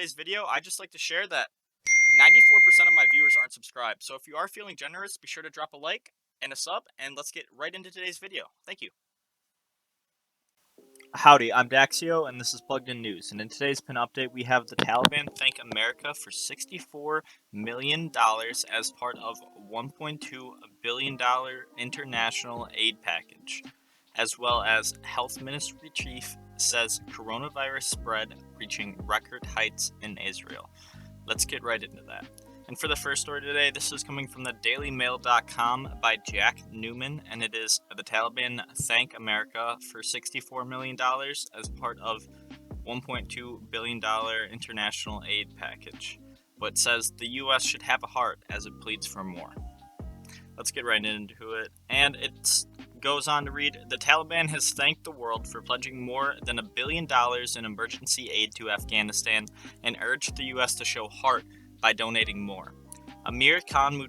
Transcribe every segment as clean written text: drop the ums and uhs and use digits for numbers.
today's video, I'd just like to share that 94% of my viewers aren't subscribed. So if you are feeling generous, be sure to drop a like and a sub, and let's get right into today's video. Thank you. Howdy, I'm Daxio, and this is Plugged In News. And in today's pin update, we have the Taliban thank America for $64 million as part of $1.2 billion international aid package, as well as Health Ministry Chief says coronavirus spread reaching record heights in Israel. Let's get right into that. And for the first story today, this is coming from the dailymail.com by Jack Newman, and it is the Taliban thank America for $64 million as part of $1.2 billion international aid package. But says the U.S. should have a heart as it pleads for more. Let's get right into it. And it goes on to read, the Taliban has thanked the world for pledging more than $1 billion in emergency aid to Afghanistan and urged the U.S. to show heart by donating more. Amir Khan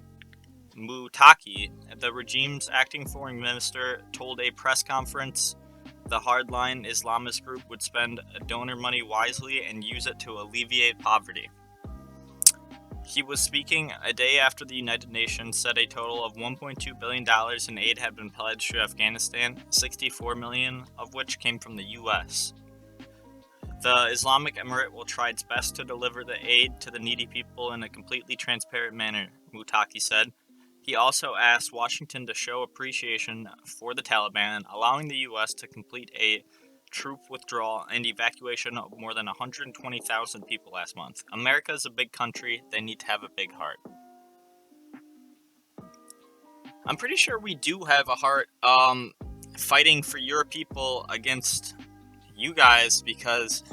Muttaqi, the regime's acting foreign minister, told a press conference the hardline Islamist group would spend donor money wisely and use it to alleviate poverty. He was speaking a day after the United Nations said a total of $1.2 billion in aid had been pledged to Afghanistan, $64 million of which came from the U.S. The Islamic Emirate will try its best to deliver the aid to the needy people in a completely transparent manner, Muttaqi said. He also asked Washington to show appreciation for the Taliban, allowing the U.S. to complete a troop withdrawal and evacuation of more than 120,000 people last month. America is a big country. They need to have a big heart. I'm pretty sure we do have a heart fighting for your people against you guys, because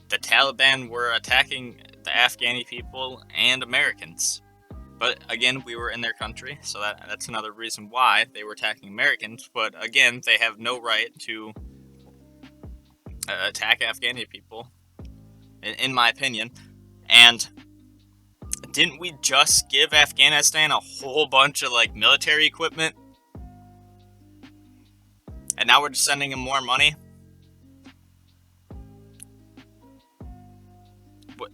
the Taliban were attacking the Afghani people and Americans. But again, we were in their country, so that's another reason why they were attacking Americans. But again, they have no right to attack Afghani people, in my opinion. And didn't we just give Afghanistan a whole bunch of military equipment? And now we're just sending them more money? What?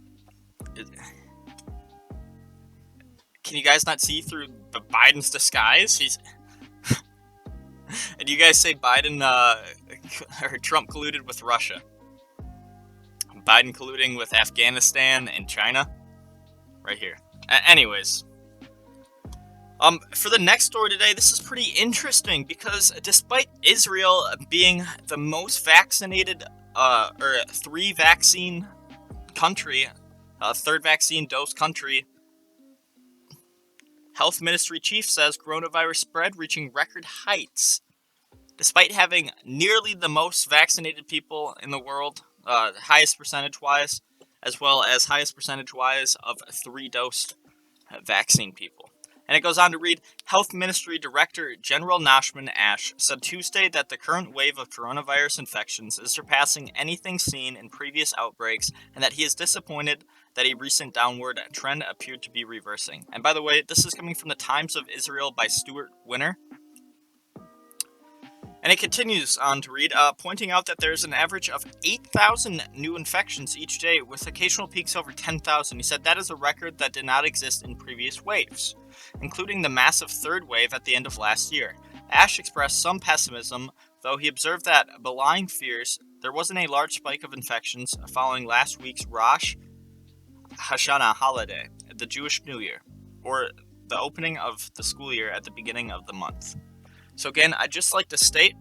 Can you guys not see through the Biden's disguise? And you guys say Biden or Trump colluded with Russia. Biden colluding with Afghanistan and China. Right here. Anyways. For the next story today, this is pretty interesting because despite Israel being the most vaccinated, or third vaccine dose country, Health Ministry Chief says coronavirus spread reaching record heights. Despite having nearly the most vaccinated people in the world, highest percentage-wise, as well as highest percentage-wise of 3-dose vaccine people. And it goes on to read, Health Ministry Director General Nachman Ash said Tuesday that the current wave of coronavirus infections is surpassing anything seen in previous outbreaks, and that he is disappointed that a recent downward trend appeared to be reversing. And by the way, this is coming from the Times of Israel by Stuart Winner. And it continues on to read, pointing out that there's an average of 8,000 new infections each day, with occasional peaks over 10,000. He said that is a record that did not exist in previous waves, including the massive third wave at the end of last year. Ash expressed some pessimism, though he observed that, belying fears, there wasn't a large spike of infections following last week's Rosh Hashanah holiday, the Jewish New Year, or the opening of the school year at the beginning of the month. So again, I'd just like to state,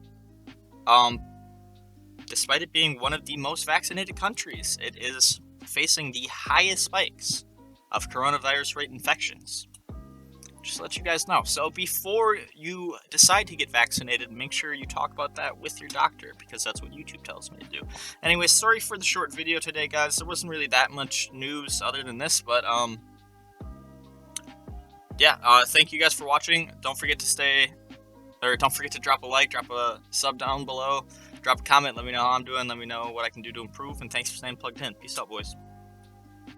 despite it being one of the most vaccinated countries, it is facing the highest spikes of coronavirus rate infections. Just to let you guys know. So before you decide to get vaccinated, make sure you talk about that with your doctor, because that's what YouTube tells me to do. Anyway, sorry for the short video today, guys. There wasn't really that much news other than this, but thank you guys for watching. Don't forget to drop a like, drop a sub down below, drop a comment, let me know how I'm doing, let me know what I can do to improve, and thanks for staying plugged in. Peace out, boys.